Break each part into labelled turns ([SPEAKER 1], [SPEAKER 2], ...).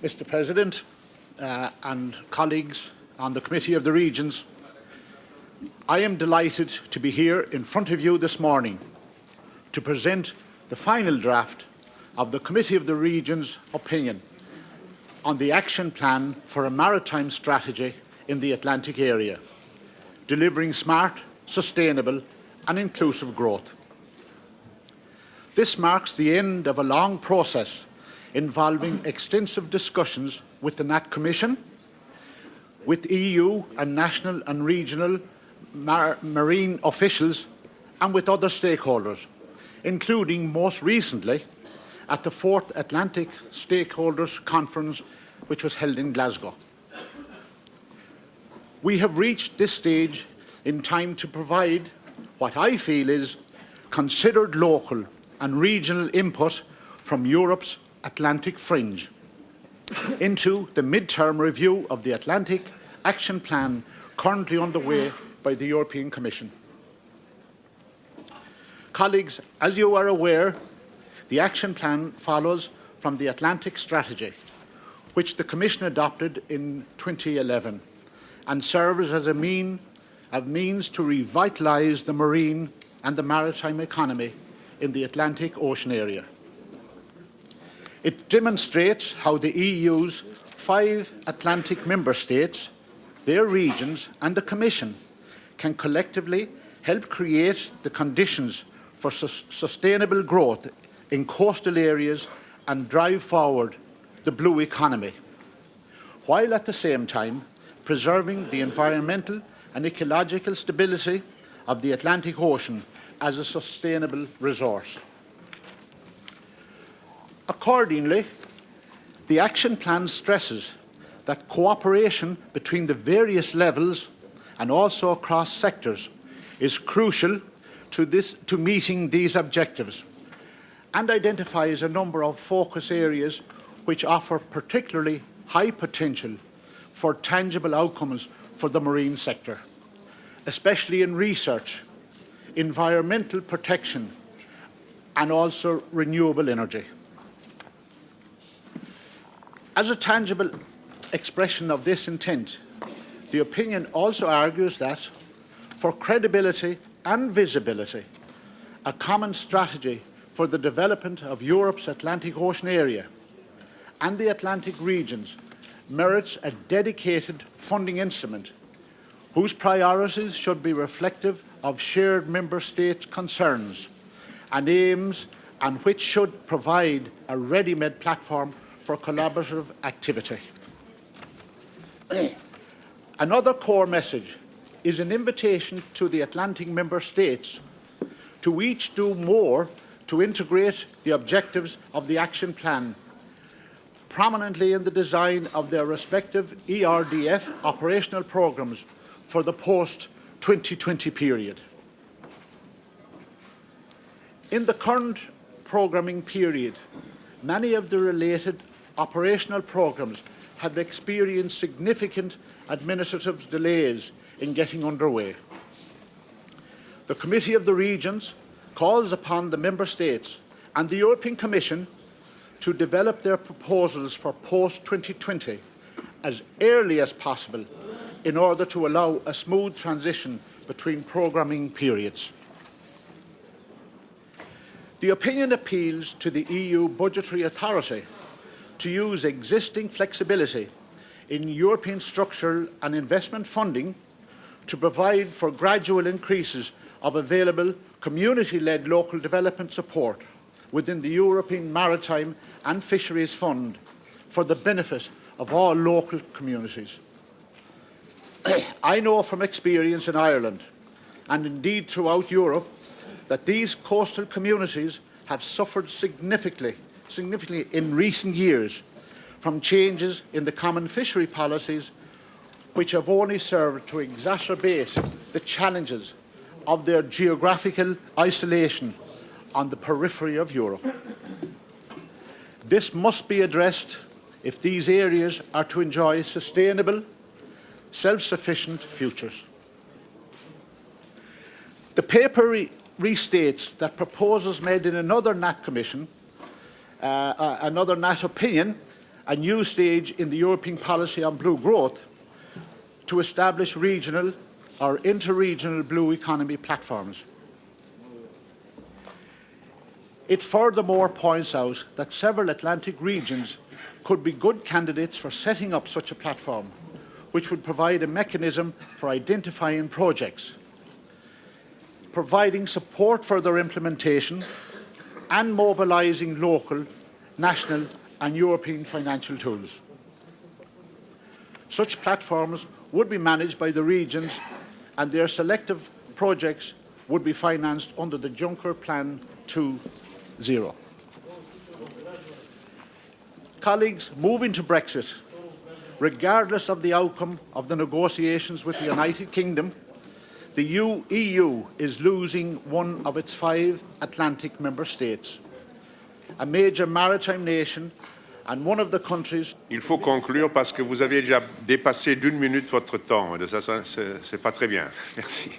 [SPEAKER 1] Mr. President and colleagues on the Committee of the Regions, I am delighted to be here in front of you this morning to present the final draft of the Committee of the Regions' opinion on the action plan for a maritime strategy in the Atlantic area, delivering smart, sustainable and inclusive growth. This marks the end of a long process involving extensive discussions with the NAT Commission, with EU and national and regional marine officials and with other stakeholders, including most recently at the 4th Atlantic Stakeholders Conference, which was held in Glasgow. We have reached this stage in time to provide what I feel is considered local and regional input from Europe's Atlantic fringe into the mid-term review of the Atlantic Action Plan currently underway by the European Commission. Colleagues, as you are aware, the Action Plan follows from the Atlantic Strategy, which the Commission adopted in 2011 and serves as a means to revitalise the marine and the maritime economy in the Atlantic Ocean area. It demonstrates how the EU's 5 Atlantic member states, their regions and the Commission can collectively help create the conditions for sustainable growth in coastal areas and drive forward the blue economy, while at the same time preserving the environmental and ecological stability of the Atlantic Ocean as a sustainable resource. Accordingly, the Action Plan stresses that cooperation between the various levels and also across sectors is crucial to meeting these objectives, and identifies a number of focus areas which offer particularly high potential for tangible outcomes for the marine sector, especially in research, environmental protection and also renewable energy. As a tangible expression of this intent, the opinion also argues that, for credibility and visibility, a common strategy for the development of Europe's Atlantic Ocean area and the Atlantic regions merits a dedicated funding instrument whose priorities should be reflective of shared member states' concerns and aims, and which should provide a ready-made platform for collaborative activity. Another core message is an invitation to the Atlantic member states to each do more to integrate the objectives of the Action Plan prominently in the design of their respective ERDF operational programmes for the post-2020 period. In the current programming period, many of the related operational programmes have experienced significant administrative delays in getting underway. The Committee of the Regions calls upon the Member States and the European Commission to develop their proposals for post-2020 as early as possible in order to allow a smooth transition between programming periods. The opinion appeals to the EU budgetary authority to use existing flexibility in European structural and investment funding to provide for gradual increases of available community-led local development support within the European Maritime and Fisheries Fund for the benefit of all local communities. I know from experience in Ireland, and indeed throughout Europe, that these coastal communities have suffered significantly in recent years from changes in the common fishery policies, which have only served to exacerbate the challenges of their geographical isolation on the periphery of Europe. This must be addressed if these areas are to enjoy sustainable, self-sufficient futures. The paper restates that proposals made in another NAT Commission, another NAT opinion, a new stage in the European policy on blue growth to establish regional or inter-regional blue economy platforms. It furthermore points out that several Atlantic regions could be good candidates for setting up such a platform, which would provide a mechanism for identifying projects, providing support for their implementation, and mobilising local, national and European financial tools. Such platforms would be managed by the regions, and their selective projects would be financed under the Juncker Plan 2.0. Colleagues, moving to Brexit, regardless of the outcome of the negotiations with the United Kingdom, the EU is losing one of its 5 Atlantic member states, a major maritime nation and one of the countries.
[SPEAKER 2] Il faut conclure parce que vous avez déjà dépassé d'1 minute votre temps. Ça, c'est pas très bien. Merci.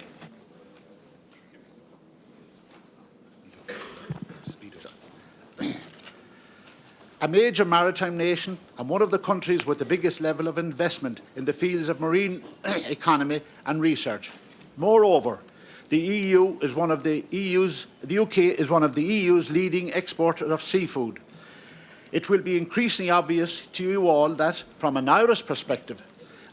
[SPEAKER 1] A major maritime nation and one of the countries with the biggest level of investment in the fields of marine economy and research. Moreover, the UK is one of the EU's leading exporters of seafood. It will be increasingly obvious to you all that, from an Irish perspective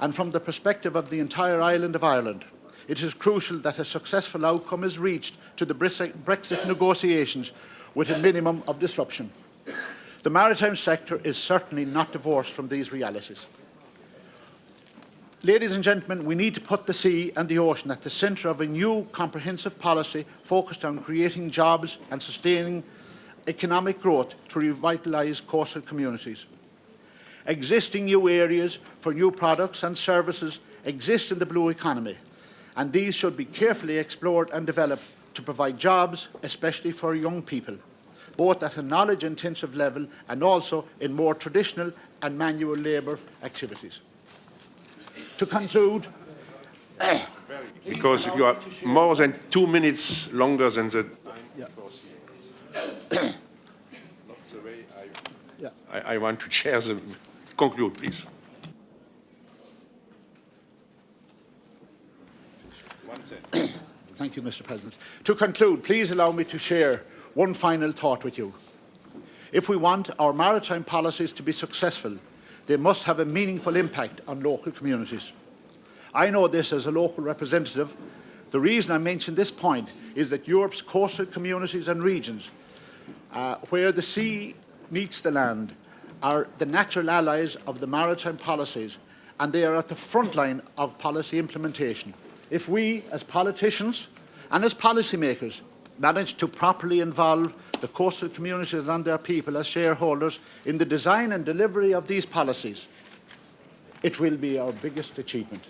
[SPEAKER 1] and from the perspective of the entire island of Ireland, it is crucial that a successful outcome is reached to the Brexit negotiations with a minimum of disruption. The maritime sector is certainly not divorced from these realities. Ladies and gentlemen, we need to put the sea and the ocean at the centre of a new comprehensive policy focused on creating jobs and sustaining economic growth to revitalise coastal communities. Existing new areas for new products and services exist in the blue economy, and these should be carefully explored and developed to provide jobs, especially for young people, both at a knowledge-intensive level and also in more traditional and manual labour activities. To conclude,
[SPEAKER 2] because you are more than 2 minutes longer than the I want to chair the conclude, please.
[SPEAKER 1] Thank you, Mr. President. To conclude, please allow me to share one final thought with you. If we want our maritime policies to be successful, they must have a meaningful impact on local communities. I know this as a local representative. The reason I mention this point is that Europe's coastal communities and regions, where the sea meets the land, are the natural allies of the maritime policies, and they are at the front line of policy implementation. If we, as politicians and as policymakers, manage to properly involve the coastal communities and their people as shareholders in the design and delivery of these policies, it will be our biggest achievement.